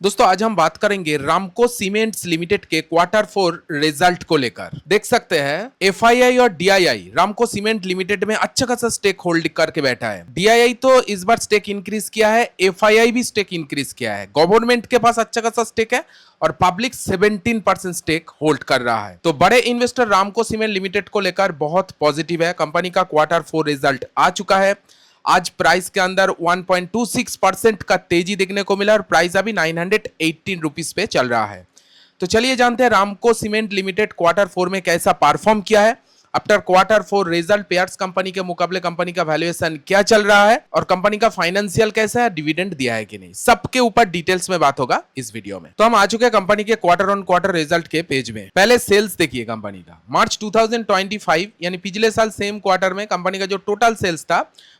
दोस्तों आज हम बात करेंगे रामको सीमेंट्स लिमिटेड के Q4 रिजल्ट को लेकर। देख सकते हैं एफआईआई और डीआईआई रामको सीमेंट लिमिटेड में अच्छा खासा स्टेक होल्ड करके बैठा है। डीआईआई तो इस बार स्टेक इंक्रीज किया है, एफआईआई भी स्टेक इंक्रीज किया है। गवर्नमेंट के पास अच्छा खासा स्टेक है और पब्लिक 17% स्टेक होल्ड कर रहा है। तो बड़े इन्वेस्टर रामको सीमेंट लिमिटेड को लेकर बहुत पॉजिटिव है। कंपनी का Q4 रिजल्ट आ चुका है। आज प्राइस के अंदर 1.26% का तेजी देखने को मिला और प्राइस अभी 918 रुपीस पे चल रहा है। तो चलिए जानते हैं रामको सीमेंट लिमिटेड Q4 में कैसा परफॉर्म किया है। After Q4 result pairs company के मुकाबले कंपनी का वैल्यूएशन क्या चल रहा है और कंपनी का फाइनेंशियल कैसा है, डिविडेंड दिया है कि नहीं, सबके ऊपर डिटेल्स में बात होगा इस वीडियो में। तो हम आ चुके हैं कंपनी के क्वार्टर रिजल्ट के पेज में। पहले सेल्स देखिए कंपनी का। मार्च 2025 यानी पिछले साल सेम क्वार्टर में कंपनी का जो टोटल सेल्स था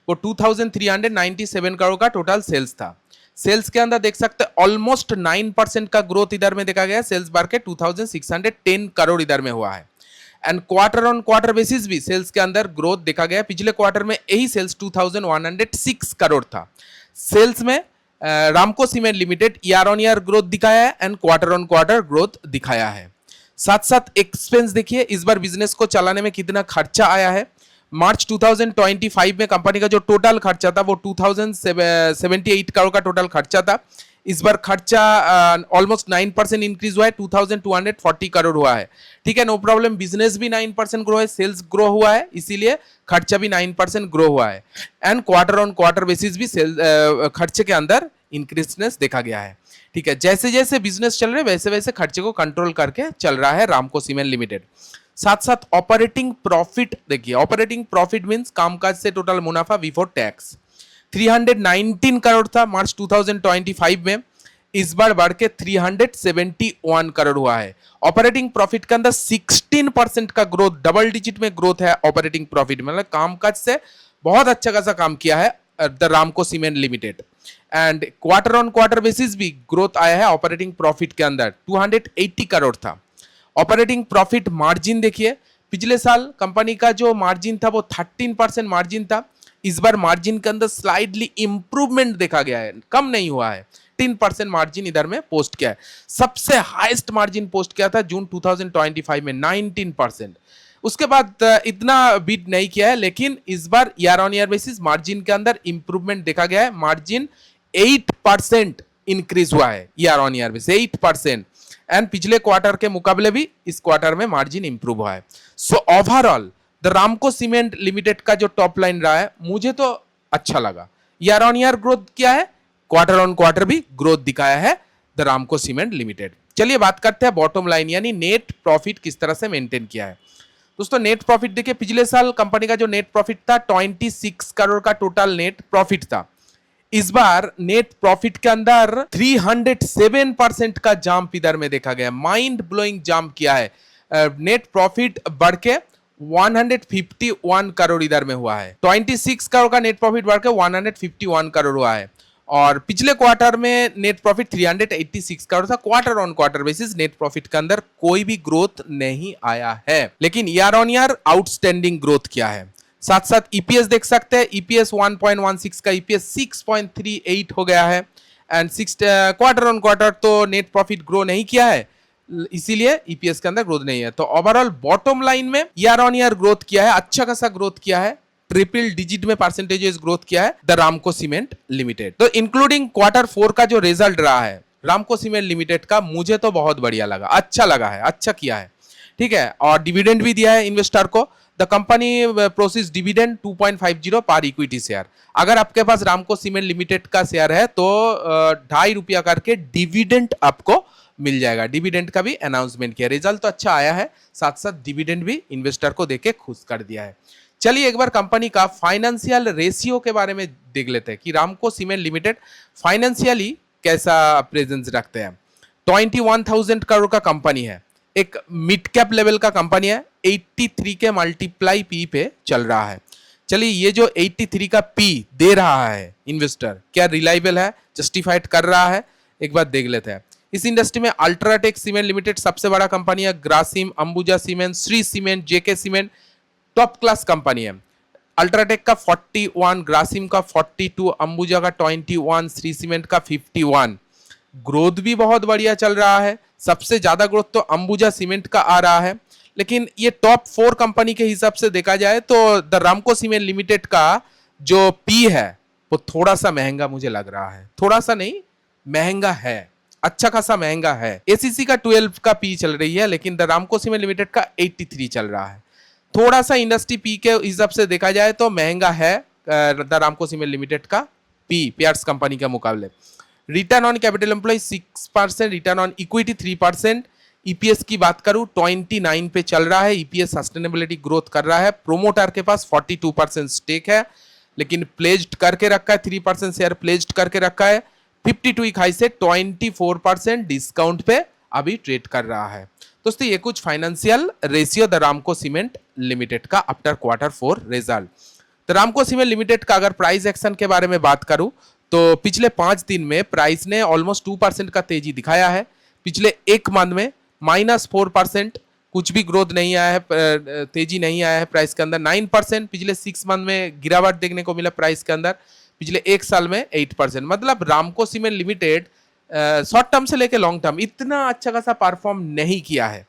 वो 2397 करोड़ का टोटल सेल्स था। सेल्स के अंदर देख सकते हैं ऑलमोस्ट 9% का ग्रोथ इधर में देखा गया। सेल्स बढ़ के 2610 करोड़ इधर में हुआ है। एंड क्वार्टर बेसिस भी सेल्स के अंदर ग्रोथ देखा गया। पिछले क्वार्टर में यही सेल्स 2106 करोड़ था। सेल्स में रामको cement limited year on year growth दिखाया है एंड क्वार्टर ग्रोथ दिखाया है। साथ साथ एक्सपेंस देखिए इस बार बिजनेस को चलाने में कितना खर्चा आया है। मार्च 2025 में कंपनी का जो टोटल खर्चा था वो 2078 करोड़ का टोटल खर्चा था। इस बार खर्चा ऑलमोस्ट 9% इंक्रीज हुआ है, 2240 करोड़ हुआ है। ठीक है, नो प्रॉब्लम। बिजनेस भी 9% ग्रो है, सेल्स ग्रो हुआ है, इसीलिए खर्चा भी 9% ग्रो हुआ है। एंड क्वार्टर बेसिस भी खर्चे के अंदर इंक्रीजनेस देखा गया है। ठीक है, जैसे जैसे बिजनेस चल रहे वैसे वैसे खर्चे को कंट्रोल करके चल रहा है रामको सीमेंट लिमिटेड। साथ साथ ऑपरेटिंग प्रॉफिट देखिए। ऑपरेटिंग प्रॉफिट मींस कामकाज से टोटल मुनाफा बिफोर टैक्स 319 करोड़ था मार्च 2025 में। इस बार बढ़ के 371 करोड़ हुआ है। ऑपरेटिंग प्रॉफिट के अंदर 16% का ग्रोथ, डबल डिजिट में ग्रोथ है ऑपरेटिंग प्रॉफिट में। मतलब कामकाज से बहुत अच्छा खासा काम किया है the Ramco cement limited. And quarter basis भी ग्रोथ आया है ऑपरेटिंग प्रॉफिट के अंदर। 280 करोड़ था। ऑपरेटिंग प्रॉफिट मार्जिन देखिए, पिछले साल कंपनी का जो मार्जिन था वो 13% मार्जिन था। इस बार मार्जिन के अंदर स्लाइडली इंप्रूवमेंट देखा गया है, कम नहीं हुआ है। 10% मार्जिन इधर में पोस्ट किया है। सबसे हाईएस्ट मार्जिन पोस्ट किया था जून 2025 में 19%। उसके बाद इतना बीट नहीं किया है, लेकिन इस बार year on year basis margin के अंदर इंप्रूवमेंट देखा गया है। मार्जिन 8% इंक्रीज हुआ है year on year basis, 8%। And पिछले क्वार्टर के मुकाबले भी इस क्वार्टर में मार्जिन इंप्रूव हुआ है। So overall the Ramco cement limited का जो टॉप लाइन रहा है मुझे तो अच्छा लगा। ईयर ऑन ईयर ग्रोथ किया है, क्वार्टर भी ग्रोथ दिखाया है द रामको सीमेंट लिमिटेड। चलिए बात करते हैं बॉटम लाइन यानी नेट प्रॉफिट किस तरह से मेंटेन किया है। दोस्तों नेट प्रॉफिट देखिए, पिछले साल कंपनी का जो नेट प्रॉफिट था 26 करोड़ का टोटल नेट प्रॉफिट था। इस बार नेट प्रॉफिट के अंदर 307% का जंप इधर में देखा गया। माइंड ब्लोइंग जंप किया है। नेट प्रॉफिट बढ़ के 151 करोड़ इधर में हुआ है। 26 करोड़ का नेट प्रॉफिट बढ़ के 151 करोड़ हुआ है। और पिछले क्वार्टर में नेट प्रॉफिट 386 करोड़ था। क्वार्टर बेसिस नेट प्रॉफिट के अंदर कोई भी ग्रोथ नहीं आया है, लेकिन year on year outstanding growth किया है। साथ साथ ईपीएस देख सकते हैं, ईपीएस 1.16 का ईपीएस 6.38 हो गया है। एंड क्वार्टर तो नेट प्रॉफिट ग्रो नहीं किया है, इसीलिए ईपीएस के अंदर ग्रोथ नहीं है। तो ओवरऑल बॉटम लाइन में ईयर ऑन ईयर ग्रोथ किया है, अच्छा खासा ग्रोथ किया है। ट्रिपल डिजिट में परसेंटेजेस ग्रोथ किया है द रामको सीमेंट लिमिटेड। तो इंक्लूडिंग Q4 का जो रिजल्ट रहा है रामको सीमेंट लिमिटेड का, मुझे तो बहुत बढ़िया लगा, अच्छा लगा है, अच्छा किया है। ठीक है, और डिविडेंड भी दिया है इन्वेस्टर को। द कंपनी प्रोसीज डिविडेंड 2.50 पर इक्विटी शेयर। अगर आपके पास रामको सीमेंट लिमिटेड का शेयर है तो 2.5 रुपया करके डिविडेंड आपको मिल जाएगा। डिविडेंड का भी अनाउंसमेंट किया। रिजल्ट तो अच्छा आया है, साथ साथ डिविडेंड भी इन्वेस्टर को देके खुश कर दिया है। चलिए एक बार कंपनी का फाइनेंशियल रेशियो के बारे में देख लेते हैं कि रामको सीमेंट लिमिटेड फाइनेंशियली कैसा प्रेजेंस रखते हैं। 21,000 करोड़ का कंपनी है, एक मिड कैप लेवल का कंपनी है। 83 के मल्टीप्लाई पी पे चल रहा है। चलिए ये जो 83 का पी दे रहा है इन्वेस्टर, क्या रिलायबल है, जस्टिफाइड कर रहा है, एक बार देख लेते हैं। इस इंडस्ट्री में अल्ट्राटेक सीमेंट लिमिटेड सबसे बड़ा कंपनी है। ग्रासिम, अंबुजा सीमेंट, श्री सीमेंट, जेके सीमेंट टॉप क्लास कंपनी है। अल्ट्राटेक का 41, ग्रासिम का 42, अंबुजा का 21, श्री सीमेंट का 51। ग्रोथ भी बहुत बढ़िया चल रहा है। सबसे ज्यादा ग्रोथ तो अंबुजा सीमेंट का आ रहा है, लेकिन ये टॉप 4 कंपनी के हिसाब से देखा जाए तो द रामको सीमेंट लिमिटेड का जो पी है वो थोड़ा सा महंगा मुझे लग रहा है। थोड़ा सा नहीं, महंगा है, अच्छा खासा महंगा है। एसीसी का 12 का पी चल रही है, लेकिन द रामको सीमेंट लिमिटेड का 83 चल रहा है। थोड़ा सा इंडस्ट्री पी के हिसाब से देखा जाए तो महंगा है द रामको सीमेंट लिमिटेड का पी पियर्स कंपनी के मुकाबले। Return on capital employ 6%, return on equity 3%। EPS की बात करूं 29 पे चल रहा है। ईपीएस सस्टेनेबिलिटी ग्रोथ कर रहा है। प्रोमोटर के पास 42% स्टेक है, लेकिन प्लेज्ड करके रखा है, 3% शेयर प्लेज्ड करके रखा है। 52 वीक हाई से 24% डिस्काउंट पे अभी ट्रेड कर रहा है। दोस्तों ये कुछ financial ratio the Ramco cement limited का आफ्टर Q4 रिजल्ट। तो रामको सीमेंट लिमिटेड का अगर प्राइस एक्शन के बारे में बात करूं तो पिछले 5 दिन में प्राइस ने ऑलमोस्ट 2% का तेजी दिखाया है। पिछले एक मंथ में -4%, कुछ भी ग्रोथ नहीं आया है, तेजी नहीं आया है प्राइस के अंदर। 9% पिछले 6 मंथ में गिरावट देखने को मिला प्राइस के अंदर। पिछले एक साल में 8%। मतलब रामको सीमेंट लिमिटेड शॉर्ट टर्म से लेकर लॉन्ग टर्म इतना अच्छा खासा परफॉर्म नहीं किया है,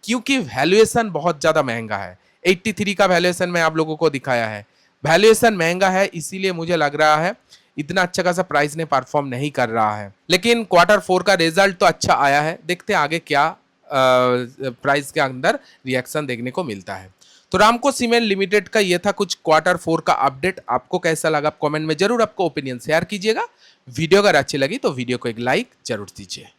क्योंकि वैल्यूएशन बहुत ज्यादा महंगा है। 83 का वैल्यूएशन मैं आप लोगों को दिखाया है। वैल्यूएशन महंगा है, इसीलिए मुझे लग रहा है इतना अच्छा खासा प्राइस ने परफॉर्म नहीं कर रहा है। लेकिन Q4 का रिजल्ट तो अच्छा आया है। देखते हैं आगे क्या प्राइस के अंदर रिएक्शन देखने को मिलता है। तो रामको सीमेंट लिमिटेड का ये था कुछ Q4 का अपडेट। आपको कैसा लगा कमेंट में जरूर आपको ओपिनियन शेयर कीजिएगा। वीडियो अगर अच्छी लगी तो वीडियो को एक लाइक जरूर दीजिए।